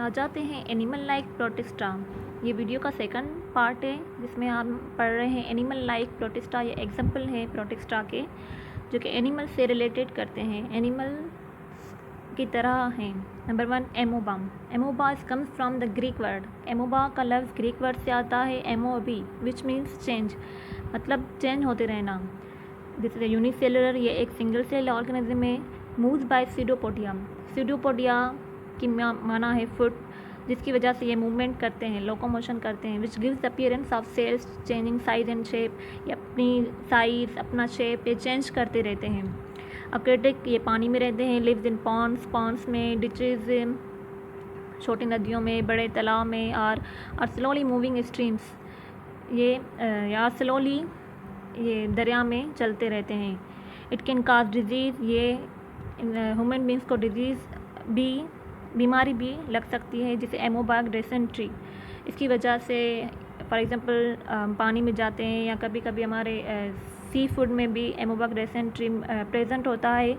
आ जाते हैं animal like protista. ये वीडियो का सेकंड पार्ट है जिसमें हम पढ़ रहे हैं एनिमल लाइक प्रोटिस्टा। ये एग्जाम्पल है प्रोटिस्टा के जो कि एनिमल से रिलेटेड करते हैं, एनिमल की तरह हैं। Number 1 amoeba. Amoeba comes from the Greek word. Amoeba का लफ्ज़ ग्रीक वर्ड से आता है एमोबी विच मीन्स चेंज, मतलब चेंज होते रहना। जैसे यूनिसेलुलर, ये एक सिंगल सेल ऑर्गेनिज्म है। Moves bye pseudopodia. सीडोपोडिया की माना है फुट, जिसकी वजह से ये मूवमेंट करते हैं, लोकोमोशन करते हैं। Which gives appearance of cells changing size and shape. ये अपनी साइज़, अपना शेप ये चेंज करते रहते हैं। aquatic, ये पानी में रहते हैं। लिव्स इन पॉन्ड्स, पॉन्ड्स में, डिचेज छोटी नदियों में, बड़े तालाब में, और स्लोली मूविंग स्ट्रीम्स, ये या स्लोली ये दरिया में चलते रहते हैं। इट कैन काज डिजीज़, ये ह्यूमन बींग्स को डिजीज़ भी, बीमारी भी लग सकती है, जैसे एमोबाग डिसेंट्री। इसकी वजह से फॉर एग्ज़ाम्पल पानी में जाते हैं या कभी कभी हमारे सी फूड में भी एमोबाग डिसेंट्री प्रेजेंट होता है।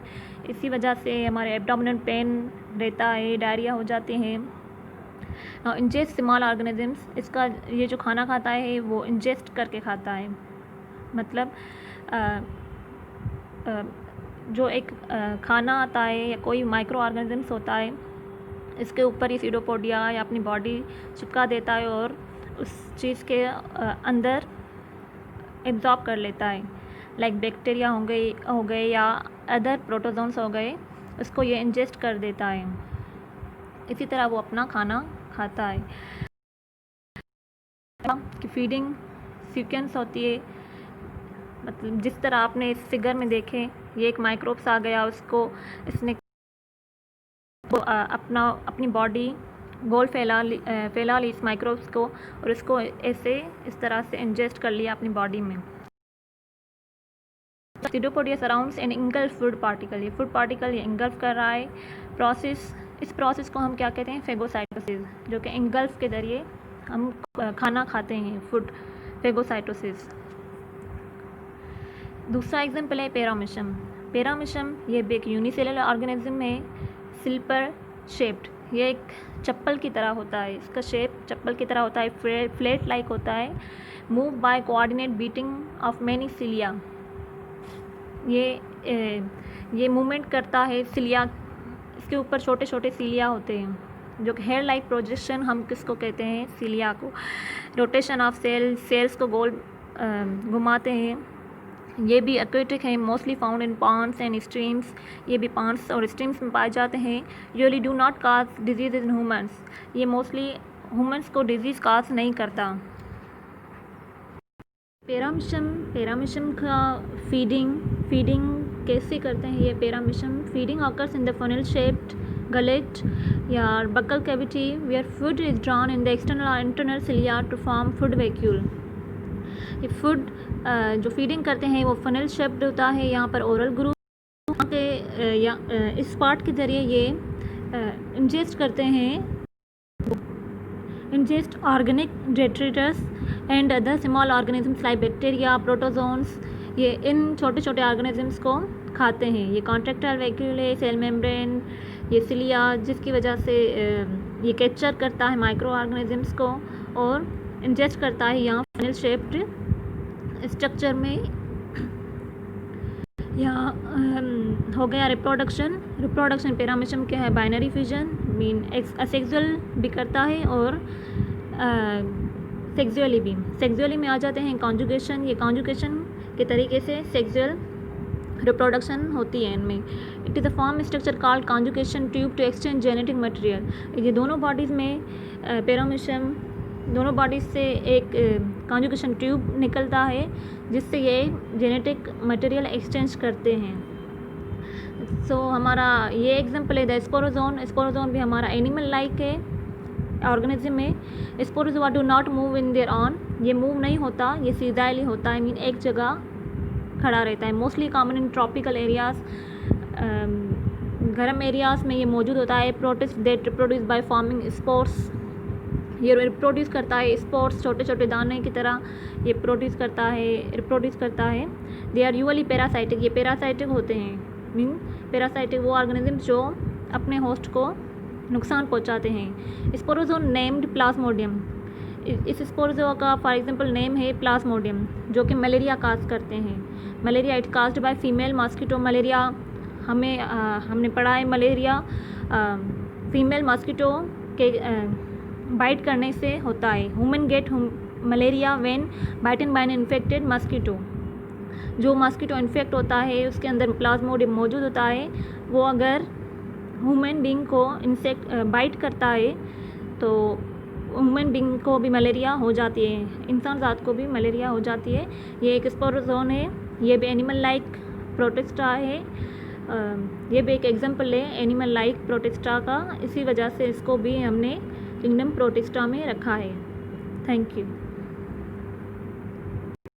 इसी वजह से हमारे एब्डोमिनल पेन रहता है, डायरिया हो जाते हैं। इंजेस्ट स्मॉल ऑर्गेनिजम्स, इसका ये जो खाना खाता है वो इंजेस्ट करके खाता है, मतलब जो एक खाना आता है या कोई माइक्रो ऑर्गेनिजम्स होता है, इसके ऊपर ये सीडोपोडिया या अपनी बॉडी चिपका देता है और उस चीज़ के अंदर एब्जॉर्ब कर लेता है। लाइक बैक्टीरिया हो गए या अदर प्रोटोजोन्स हो गए, उसको ये इंजेस्ट कर देता है। इसी तरह वो अपना खाना खाता है। कि फीडिंग सीक्वेंस होती है, मतलब जिस तरह आपने इस फिगर में देखें, ये एक माइक्रोब्स आ गया, उसको इसने अपनी बॉडी गोल फैला ली इस माइक्रोब्स को, और इसको ऐसे इस तरह से इंजेस्ट कर लिया अपनी बॉडी में। Pseudopodia surrounds an engulf food particle. ये फूड पार्टिकल ये इंगल्फ कर रहा है। प्रोसेस, इस प्रोसेस को हम क्या कहते हैं? फेगोसाइटोसिस, जो कि इंगल्फ के जरिए हम खाना खाते हैं, फूड, फेगोसाइटोसिस। दूसरा एग्जाम्पल है पेरामिशम। पेरामिशम ये भी एक यूनिसेलुलर ऑर्गेनिज्म है, स्लिपर शेप्ड। ये एक चप्पल की तरह होता है, इसका शेप चप्पल की तरह होता है, फ्लैट लाइक होता है। Move by coordinate beating of many cilia. ये मूवमेंट करता है सिलिया, इसके ऊपर छोटे छोटे सिलिया होते हैं, जो कि हेयर लाइक प्रोजेक्शन हम किसको कहते हैं? सिलिया को। रोटेशन ऑफ सेल्स को गोल घुमाते हैं। ये भी एक्वेटिक है, mostly found in ponds and streams. ये भी पॉन्ड्स और स्ट्रीम्स में पाए जाते हैं। Usually do not cause disease in humans. ये मोस्टली ह्यूमन्स को डिजीज़ काज नहीं करता। पेरामिशम का फीडिंग कैसे करते हैं? ये paramecium feeding occurs in the funnel shaped gullet या buccal cavity where food is drawn in the external और internal cilia to form food vacuole. ये फूड जो फीडिंग करते हैं वो फनल शेप्ड होता है, यहाँ पर ओरल ग्रूव के या इस पार्ट के ज़रिए ये इंजेस्ट करते हैं, ingest organic detritus and other small organisms like bacteria, protozoans. ये इन छोटे छोटे ऑर्गेनिजम्स को खाते हैं। ये कॉन्ट्रैक्टाइल वैक्यूल है, सेल मेम्ब्रेन, ये सिलिया, जिसकी वजह से ये कैप्चर करता है माइक्रो ऑर्गेनिजम्स को और इंजेस्ट करता है यहाँ फनल शेप्ड स्ट्रक्चर में। यहाँ हो गया रिप्रोडक्शन पेरामिशम क्या है? बाइनरी फ्यूजन, मीन असेक्सुअल भी करता है और सेक्सुअली में आ जाते हैं कॉन्जुगेशन। ये कॉन्जुगेशन के तरीके से सेक्सुअल रिप्रोडक्शन होती है इनमें। It is a form structure called conjugation tube to exchange genetic material. ये दोनों बॉडीज़ में पेरामिशम, दोनों बॉडीज से एक कॉन्जुगेशन ट्यूब निकलता है जिससे ये जेनेटिक मटेरियल एक्सचेंज करते हैं। सो हमारा ये एग्जांपल है द स्पोरोजोन। स्पोरोजोन भी हमारा एनिमल लाइक है, ऑर्गेनिज्म है। Sporozoa do not move in their on. ये मूव नहीं होता, ये सीधाली होता है, मीन एक जगह खड़ा रहता है। Mostly common in tropical areas, गर्म एरियाज में ये मौजूद होता है। Protist that reproduce by forming spores. ये रिप्रोड्यूस करता है स्पोर्स, छोटे छोटे दाने की तरह ये रिप्रोड्यूस करता है। They are usually parasitic. ये पैरासाइटिक होते हैं, मीन पैरासाइटिक वो ऑर्गेनिज्म जो अपने होस्ट को नुकसान पहुंचाते हैं। स्पोरोजोन नेम्ड प्लाज्मोडियम, इस स्पोरोजोआ का फॉर एग्जांपल नेम है प्लाज्मोडियम, जो कि मलेरिया काज करते हैं। Malaria it caused by female mosquito. Malaria हमने पढ़ा है, मलेरिया फीमेल मॉस्किटो के बाइट करने से होता है। Human get malaria when bitten by an infected mosquito. जो मॉस्किटो इन्फेक्ट होता है उसके अंदर प्लाज्मोडियम मौजूद होता है, वो अगर ह्यूमन बींग को इंसेक्ट बाइट करता है तो ह्यूमन बींग को भी मलेरिया हो जाती है, इंसान ज़ात को भी मलेरिया हो जाती है। ये एक स्पोरोजोन है, ये भी एनिमल लाइक प्रोटिस्टा है। ये भी एक एग्जांपल है एनिमल लाइक प्रोटिस्टा का, इसी वजह से इसको भी हमने किंगडम प्रोटिस्टा में रखा है। Thank you.